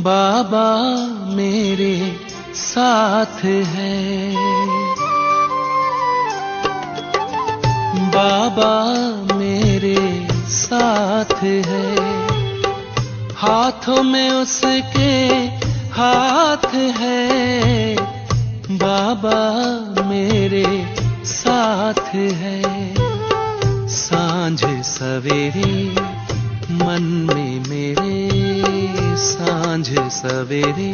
बाबा मेरे साथ है, बाबा मेरे साथ है, हाथों में उसके हाथ है, बाबा मेरे साथ है। सांझ सवेरे मन में मेरे, सांझ सवेरे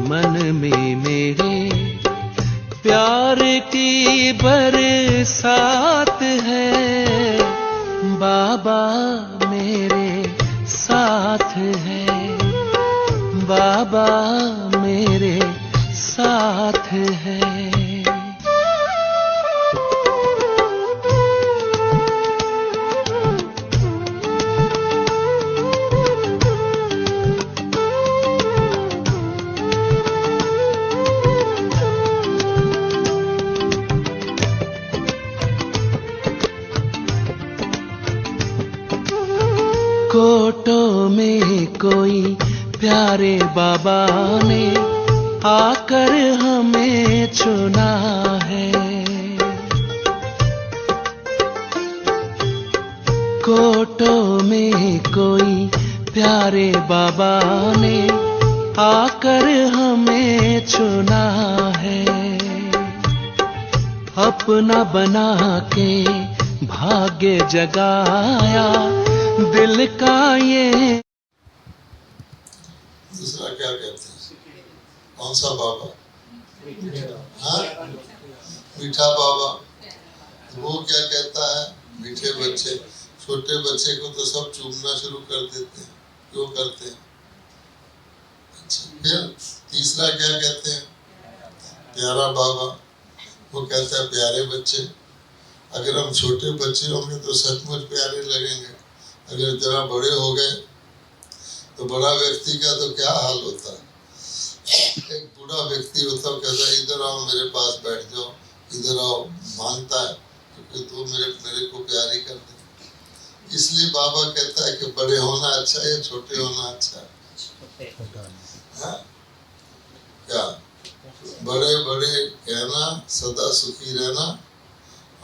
मन में मेरे, प्यार की बरसात है, बाबा मेरे साथ है, बाबा मेरे साथ है। कोटों में कोई प्यारे बाबा ने आकर हमें चुना है, कोटों में कोई प्यारे बाबा ने आकर हमें चुना है, अपना बना के भाग्य जगाया दिल का ये। दूसरा क्या कहते हैं? कौन सा बाबा? हाँ, मीठा बाबा। वो क्या कहता है? मीठे बच्चे, छोटे बच्चे को तो सब चूमना शुरू कर देते हैं। क्यों करते हैं? अच्छा, फिर तीसरा क्या कहते हैं? प्यारा बाबा। वो कहता है प्यारे बच्चे। अगर हम छोटे बच्चे होंगे तो सचमुच प्यारे लगेंगे, अगर जरा बड़े हो गए तो बड़ा व्यक्ति का तो क्या हाल होता है। एक बूढ़ा व्यक्ति होता है, कहता है इधर आओ मेरे पास बैठ जाओ, इधर आओ, मांगता है क्योंकि तू मेरे को प्यार ही कर दे। इसलिए बाबा कहता है कि बड़े होना अच्छा है या छोटे होना अच्छा है? हाँ? क्या बड़े बड़े कहना सदा सुखी रहना,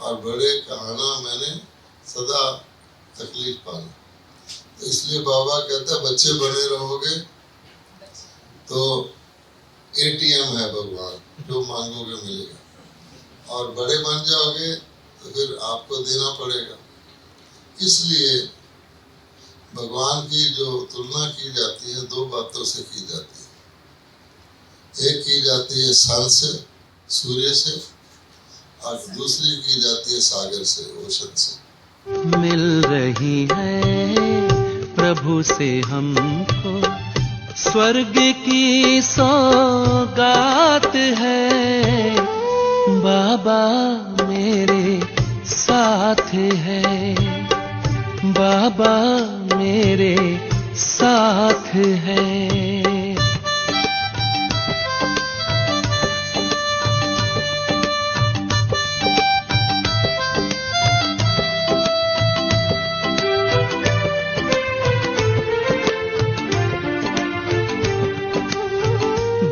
और बड़े कहना मैंने सदा तकलीफ पाना। तो इसलिए बाबा कहता है बच्चे बने रहोगे तो एटीएम है भगवान, जो मांगोगे मिलेगा, और बड़े बन जाओगे तो फिर आपको देना पड़ेगा। इसलिए भगवान की जो तुलना की जाती है दो बातों से की जाती है। एक की जाती है सन से, सूर्य से, और दूसरी की जाती है सागर से, ओशन से। मिल रही है प्रभु से हमको स्वर्ग की सौगात है, बाबा मेरे साथ है, बाबा मेरे साथ है।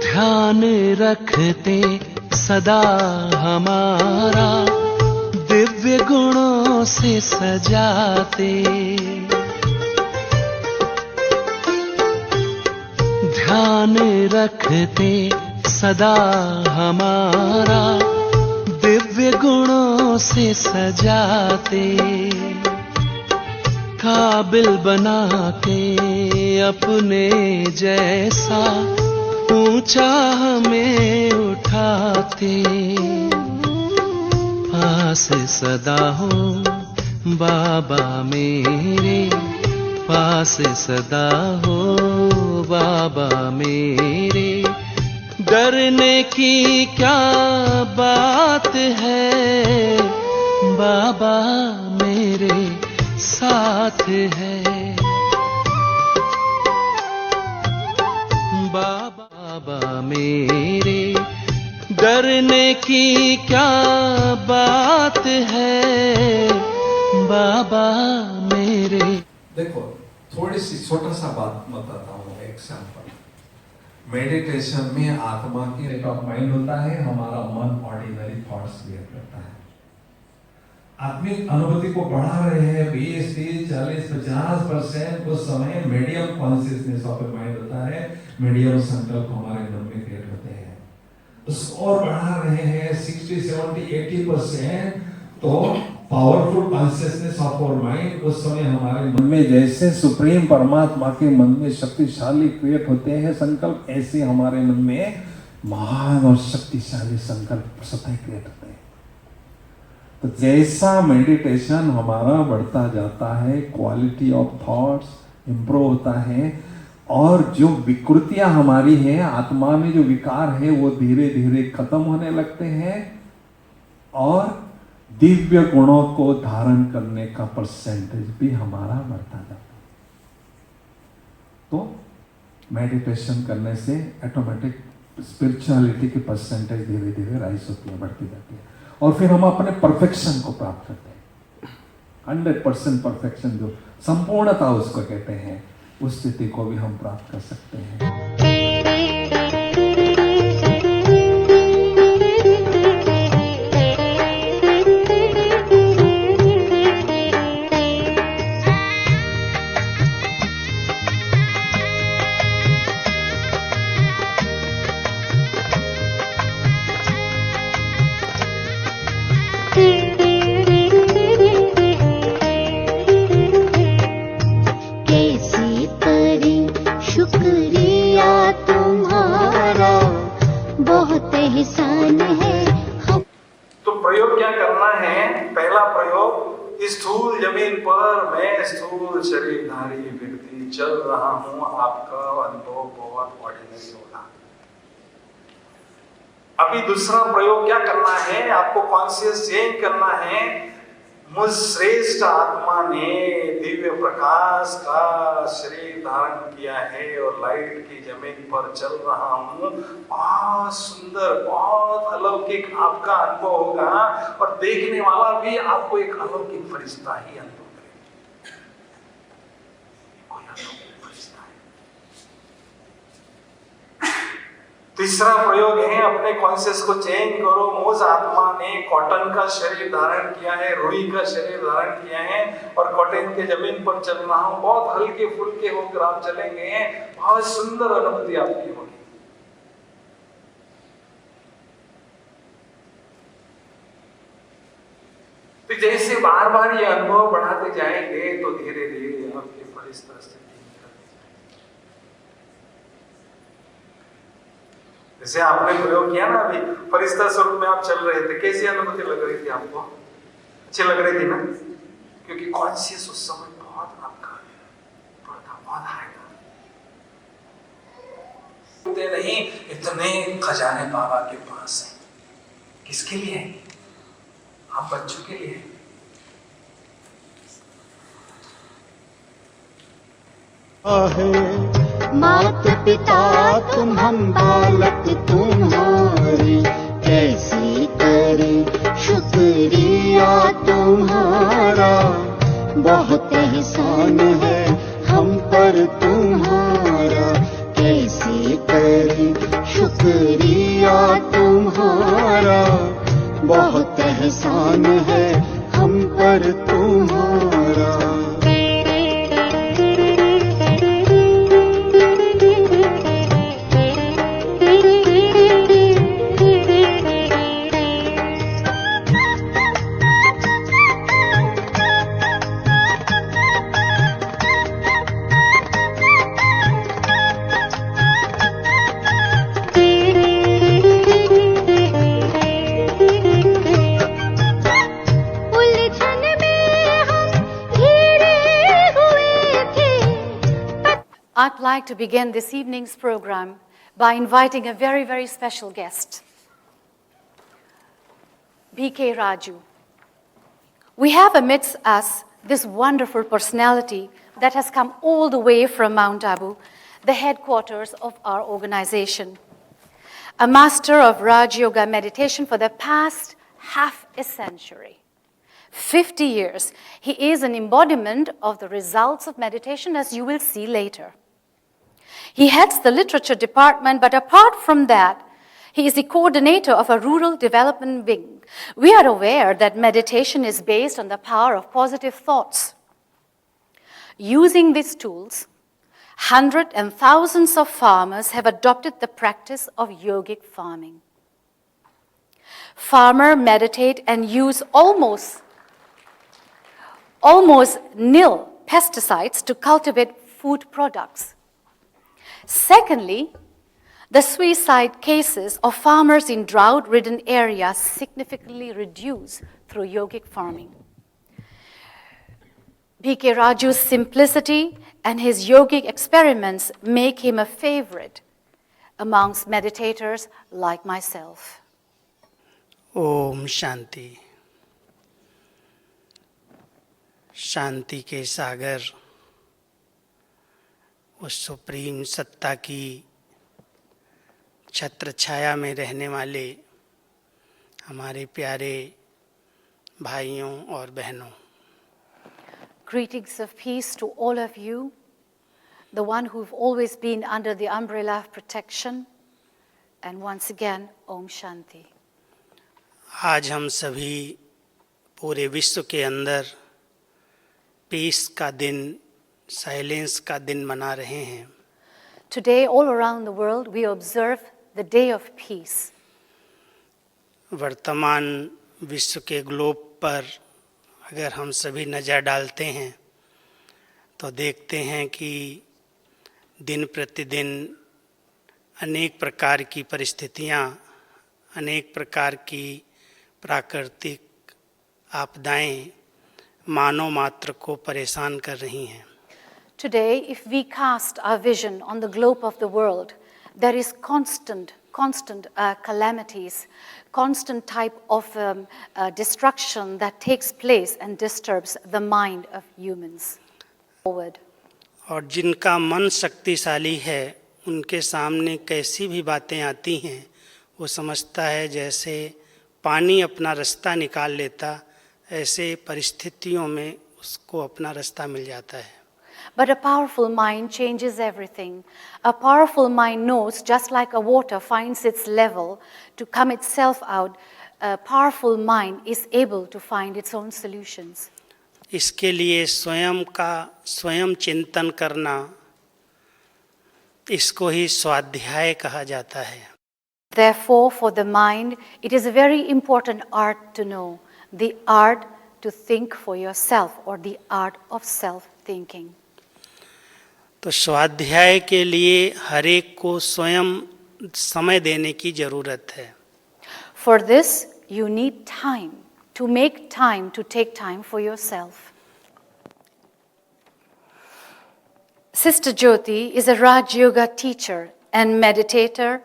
ध्यान रखते सदा हमारा, दिव्य गुणों से सजाते, ध्यान रखते सदा हमारा, दिव्य गुणों से सजाते, काबिल बना के अपने जैसा ऊंचा हमें उठाते, पास सदा हो बाबा मेरे, पास सदा हो बाबा मेरे, डरने की क्या बात है, बाबा मेरे साथ है, बाबा मेरे, डरने की क्या बात है, बाबा मेरे। देखो, थोड़ी सी छोटा सा बात बताता हूँ, एग्जाम्पल। मेडिटेशन में आत्मा की स्टेट ऑफ माइंड होता है, हमारा मन ऑर्डिनरी थॉट्स क्रिएट करता है। आत्मिक अनुभूति को बढ़ा रहे हैं 20, 30, 40, 50% उस समय मीडियम कॉन्शियसनेस ऑफ माइंड होता है, मीडियम संकल्प हमारे मन में क्रिएट होते हैं। उसको और बढ़ा रहे हैं 60, 70, 80%, तो powerful consciousness of our mind उस समय हमारे मन में जैसे सुप्रीम परमात्मा के मन में शक्तिशाली क्रिएट होते हैं संकल्प, ऐसे हमारे मन में महान और शक्तिशाली संकल्प सतह क्रिएट होते हैं। तो जैसा मेडिटेशन हमारा बढ़ता जाता है, क्वालिटी ऑफ थॉट्स इंप्रूव होता है, और जो विकृतियां हमारी हैं, आत्मा में जो विकार है वो धीरे धीरे खत्म होने लगते हैं, और दिव्य गुणों को धारण करने का परसेंटेज भी हमारा बढ़ता जाता है। तो मेडिटेशन करने से ऑटोमेटिक स्पिरिचुअलिटी की परसेंटेज धीरे धीरे राइज होती है, बढ़ती जाती है, और फिर हम अपने परफेक्शन को प्राप्त करते हैं। 100% परफेक्शन, जो संपूर्णता उसको कहते हैं, उस स्थिति को भी हम प्राप्त कर सकते हैं। तो प्रयोग क्या करना है? पहला प्रयोग, स्थूल जमीन पर मैं स्थूल शरीरधारी व्यक्ति चल रहा हूं, आपका अनुभव बहुत ऑर्डिनरी होगा। अभी दूसरा प्रयोग क्या करना है? आपको कॉन्शियस चेंज करना है। मुझ श्रेष्ठ आत्मा ने दिव्य प्रकाश का शरीर धारण किया है और लाइट की जमीन पर चल रहा हूँ। बहुत सुंदर, बहुत अलौकिक आपका अनुभव होगा, और देखने वाला भी आपको एक अलौकिक फरिश्ता ही अनुभव करेगा। कोई अलौकिक फरिश्ता है। तीसरा प्रयोग है, अपने कॉन्शियस को चेंज करो। मुझ आत्मा ने कॉटन का शरीर धारण किया है, रुई का शरीर धारण किया है, और कॉटन के जमीन पर चल रहा हूं। बहुत हल्के फुल्के होकर आप चलेंगे, बहुत सुंदर अनुभूति आपकी होगी। तो जैसे बार बार ये अनुभव बढ़ाते जाएंगे, तो धीरे धीरे आपके फरिश्ता से जैसे आपने प्रयोग किया ना, अभी फरिश्ता स्वरूप में आप चल रहे थे, कैसी अनुभूति लग रही थी आपको? अच्छी लग रही थी ना? क्योंकि कॉन्शियस उस समय बहुत आपका बहुत हाई था। नहीं, इतने खजाने बाबा के पास हैं। किसके लिए? आप बच्चों के लिए। मात पिता तुम, हम बालक तुम्हारे, कैसी करें शुक्रिया तुम्हारा। बहुत एहसान है हम पर तुम्हारा, कैसी करें शुक्रिया तुम्हारा। बहुत एहसान है हम पर तुम्हारा। I'd like to begin this evening's program by inviting a very, very special guest, B.K. Raju. We have amidst us this wonderful personality that has come all the way from Mount Abu, the headquarters of our organization. A master of Raj Yoga meditation for the past half a century. 50 years. He is an embodiment of the results of meditation, as you will see later. He heads the literature department, but apart from that, he is the coordinator of a rural development wing. We are aware that meditation is based on the power of positive thoughts. Using these tools, hundreds and thousands of farmers have adopted the practice of yogic farming. Farmers meditate and use almost nil pesticides to cultivate food products. Secondly, the suicide cases of farmers in drought-ridden areas significantly reduce through yogic farming. B.K. Raju's simplicity and his yogic experiments make him a favorite amongst meditators like myself. Om Shanti. शांति के सागर, उस supreme सत्ता की छत्र छाया में रहने वाले हमारे प्यारे भाइयों और बहनों, Greetings of peace to all of you, the one who've always been under the umbrella of protection, and once again, Om Shanti. आज हम सभी पूरे विश्व के अंदर पीस का दिन, साइलेंस का दिन मना रहे हैं। Today, all around the world, we observe the Day of Peace. वर्तमान विश्व के ग्लोब पर अगर हम सभी नज़र डालते हैं तो देखते हैं कि दिन प्रतिदिन अनेक प्रकार की परिस्थितियाँ, अनेक प्रकार की प्राकृतिक आपदाएं मानव मात्र को परेशान कर रही हैं। Today, if we cast our vision on the globe of the world, there is constant calamities, constant type of destruction that takes place and disturbs the mind of humans. Forward. और जिनका मन शक्तिशाली है, उनके सामने कैसी भी बातें आती हैं, वो समझता है जैसे पानी अपना रास्ता निकाल लेता, ऐसे परिस्थितियों में उसको अपना रास्ता मिल जाता है। But a powerful mind changes everything. A powerful mind knows, just like a water finds its level to come itself out, a powerful mind is able to find its own solutions. इसके लिए स्वयं का स्वयं चिंतन करना, इसको ही स्वाध्याय कहा जाता है। Therefore, for the mind, it is a very important art to know, the art to think for yourself, or the art of self-thinking. तो स्वाध्याय के लिए हर एक को स्वयं समय देने की जरूरत है। For this, you need time, to make time, to take time for yourself. Sister Jyoti is a Raj Yoga teacher and meditator.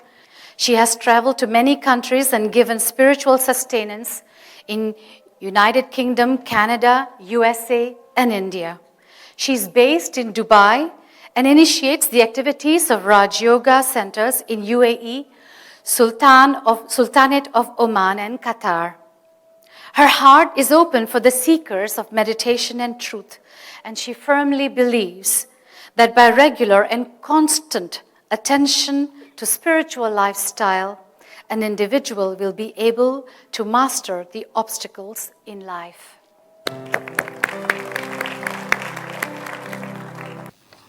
She has traveled to many countries and given spiritual sustenance in United Kingdom, Canada, USA, and India. She's based in Dubai and initiates the activities of Raj Yoga centers in UAE, Sultanate of Oman, and Qatar. Her heart is open for the seekers of meditation and truth, and she firmly believes that by regular and constant attention to spiritual lifestyle, an individual will be able to master the obstacles in life.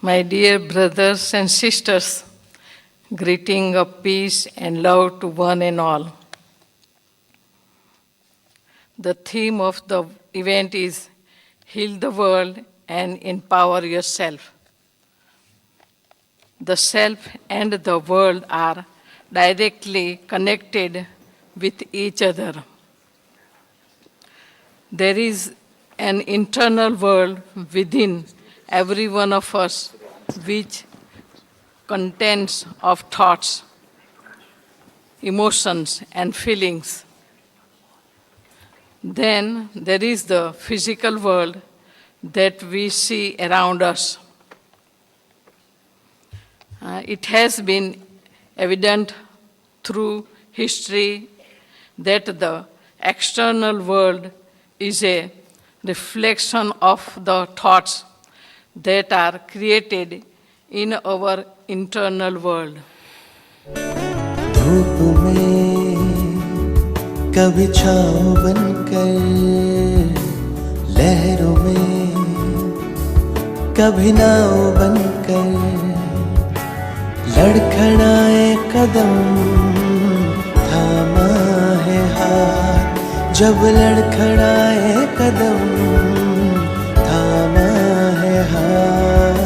My dear brothers and sisters, greeting of peace and love to one and all. The theme of the event is Heal the World and Empower Yourself. The self and the world are directly connected with each other. There is an internal world within every one of us which contains of thoughts, emotions, and feelings. Then there is the physical world that we see around us. It has been evident through history that the external world is a reflection of the thoughts that are created in our internal world. धूप में कभी छाँव बनकर, लहरों में कभी नाव बनकर, लड़खड़ाए कदम थामा है हाथ, जब लड़खड़ाए कदम थामा है हाथ।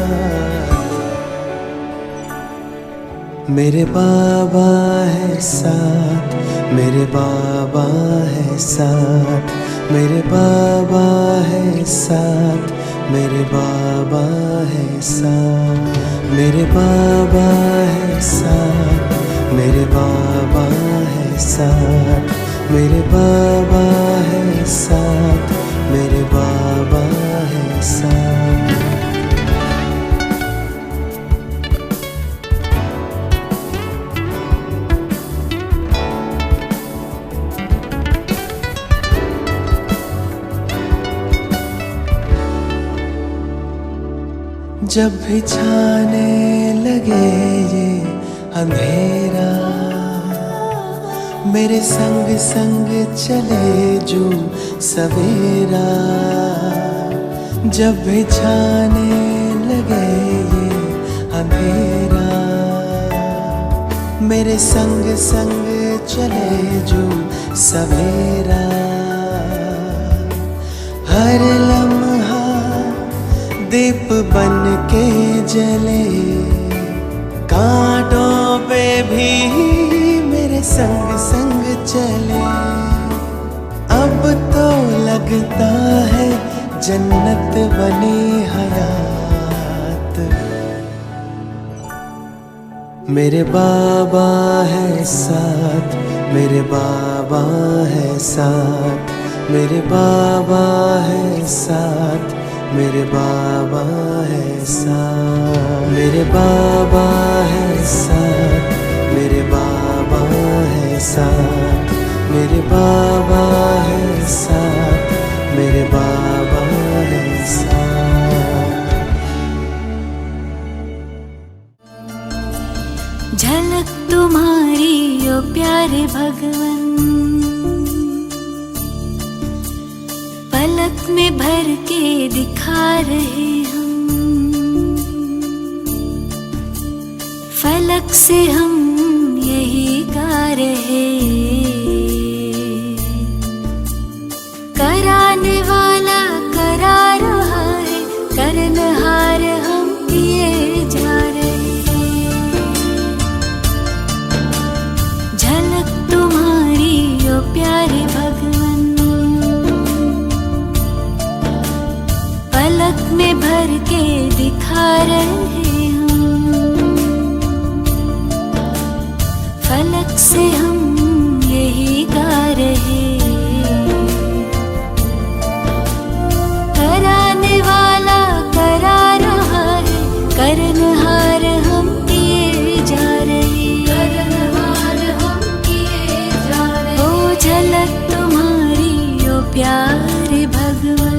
मेरे बाबा है साथ, मेरे बाबा है साथ, मेरे बाबा है साथ, मेरे बाबा है साथ, मेरे बाबा है साथ, मेरे बाबा है साथ, मेरे बाबा है साथ, मेरे बाबा है साथ। जब भी छाने लगे ये अंधेरा, मेरे संग संग चले जो सवेरा। जब भी छाने लगे ये अंधेरा, मेरे संग संग चले जो सवेरा। हर लम्हा दीप बन के जले, कांटों पे भी मेरे संग संग चले। अब तो लगता है जन्नत बनी हयात। मेरे बाबा है साथ, मेरे बाबा है साथ, मेरे बाबा है साथ, मेरे बाबा है साथ, मेरे बाबा है साथ, मेरे बाबा है साथ, मेरे बाबा है साथ, मेरे बाबा है साथ। झलक तुम्हारी ओ प्यारे भगवन, पलक में भर के दिखा रहे हम। फलक से हम यही गा रहे, कराने वाला करा रहा है, करनहार हम किए जा रहे। झलक तुम्हारी ओ प्यारे भगवन, पलक में भर के दिखा रहे हम। फलक से हम यही गा रहे, कराने वाला करा रहा है, करनहार हम किए जा रहे, करनहार हम किए जा रहे। ओ झलक तुम्हारी ओ प्यारे भगवन।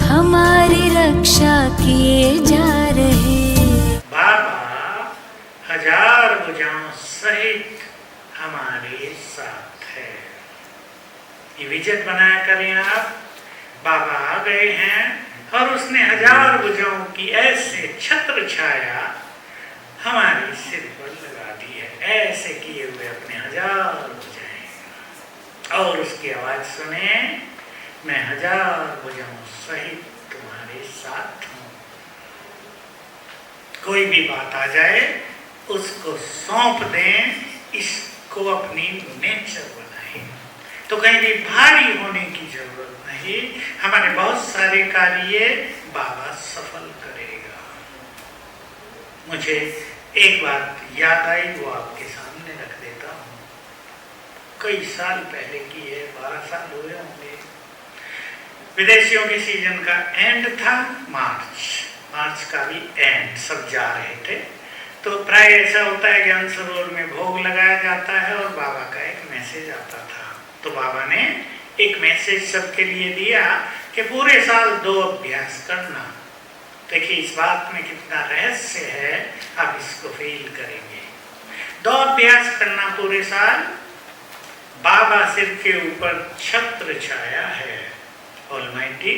हमारी रक्षा किए जा रहे। बाबा हजार भुजाओं सहित हमारे साथ है। ये विजय बनाया करें आप। बाबा आ गए हैं और उसने हजार भुजाओं की ऐसे छत्र छाया हमारे सिर पर लगा दी है। ऐसे किए हुए अपने हजार और उसकी आवाज सुने, मैं हजार भुजाओं सहित तुम्हारे साथ हूं। कोई भी बात आ जाए उसको सौंप दें, इसको अपनी नेचर बनाए, तो कहीं भी भारी होने की जरूरत नहीं। हमारे बहुत सारे कार्य बाबा सफल करेगा। मुझे एक बात याद आई, वो आपके सामने रख देता हूँ। कई साल पहले की है, 12 साल हुए होंगे। विदेशियों के सीजन का एंड था, मार्च का भी एंड, सब जा रहे थे। तो प्राय ऐसा होता है ज्ञान सरोवर में भोग लगाया जाता है और बाबा का एक मैसेज आता था। तो बाबा ने एक मैसेज सबके लिए दिया कि पूरे साल 2 अभ्यास करना। देखिए इस बात में कितना रहस्य है, आप इसको फील करेंगे। 2 अभ्यास करना पूरे साल। बाबा सिर के ऊपर छत्र छाया है, ऑलमाइटी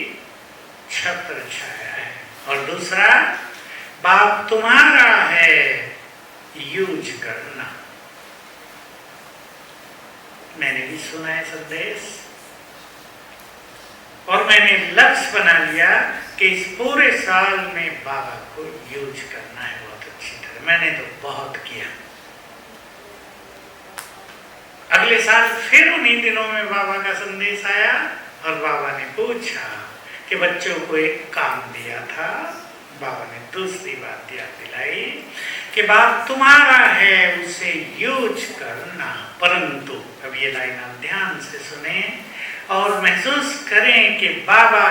छत्र छाया है। और दूसरा, बाप तुम्हारा है, यूज करना। मैंने भी सुना है संदेश और मैंने लक्ष्य बना लिया कि इस पूरे साल में बाबा को यूज करना है बहुत अच्छी तरह। मैंने तो बहुत किया। अगले साल फिर उन्हीं दिनों में बाबा का संदेश आया और बाबा ने पूछा कि बच्चों को एक काम दिया था। बाबा ने दूसरी बात याद दिलाई कि बाप तुम्हारा है, उसे यूज करना। परंतु अब ये लाइन आप ध्यान से सुने और महसूस करें कि बाबा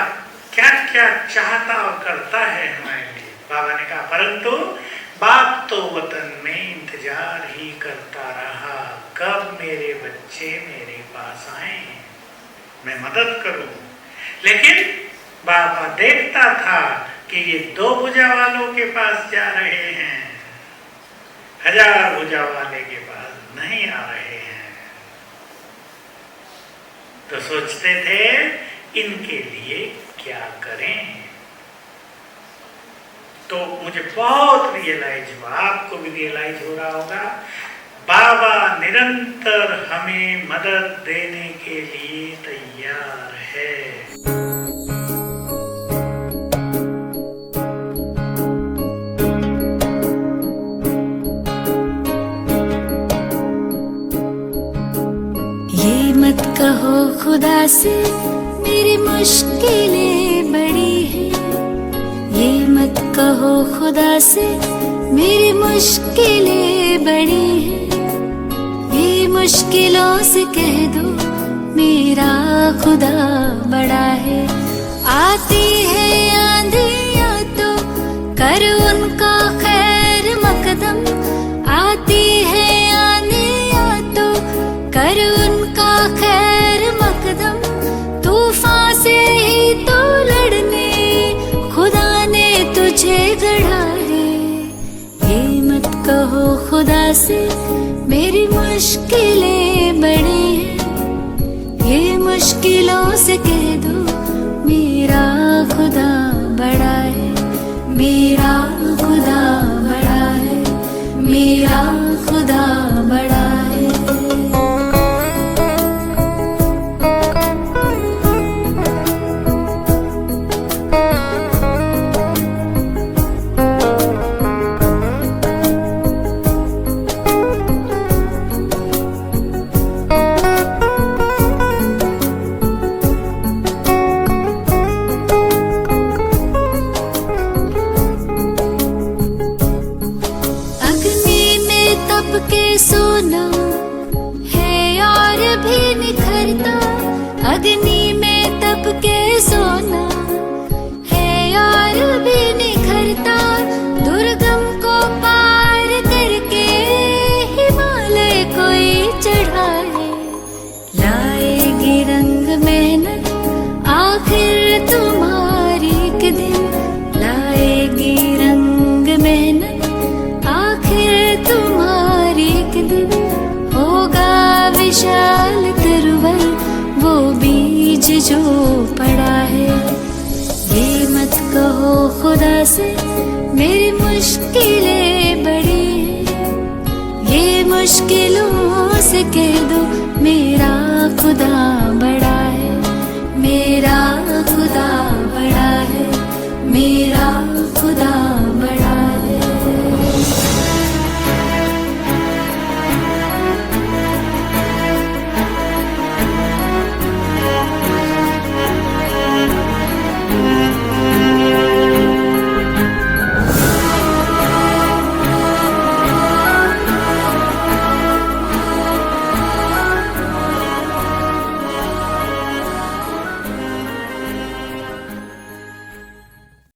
क्या क्या चाहता और करता है हमारे लिए। बाबा ने कहा, परंतु बाप तो वतन में इंतजार ही करता रहा, कब मेरे बच्चे मेरे पास आए, मैं मदद करूं। लेकिन बाबा देखता था कि ये 2 भुजा वालों के पास जा रहे हैं, 1000 भुजा वाले के पास नहीं आ रहे हैं। तो सोचते थे इनके लिए क्या करें। तो मुझे बहुत रियलाइज हुआ, आपको भी रियलाइज हो रहा होगा, बाबा निरंतर हमें मदद देने के लिए तैयार है। मत कहो खुदा से मेरी मुश्किलें बड़ी हैं, ये मत कहो खुदा से मेरी मुश्किलें बड़ी हैं, ये मुश्किलों से कह दो मेरा खुदा बड़ा है। आती है आंधियाँ तो कर उनका खैर मकदम, आती है आंधियाँ तो कर उनका खैर मकदम, तूफान से ही तो लड़ने खुदा ने तुझे गढ़ा है। ये मत कहो खुदा से मेरी मुश्किलें बड़ी हैं, ये मुश्किलों से कह दो मेरा खुदा बड़ा है, मेरा खुदा बड़ा है, मेरा खुदा बड़ा है। सोना है और भी निखरता, अग्नि में तप के सोना है और भी निखरता, दुर्गम को पार करके हिमालय कोई चढ़ाए, लाएगी रंग मेहनत आखिर तुम्हारी एक दिन, लाएगी रंग मेहनत आखिर तुम्हारी एक दिन, होगा विशाल तरवर वो बीज जो पड़ा है। ये मत कहो खुदा से मेरी मुश्किलें बड़ी हैं, ये मुश्किलों से कह दो मेरा खुदा बड़ा है, मेरा खुदा बड़ा है, मेरा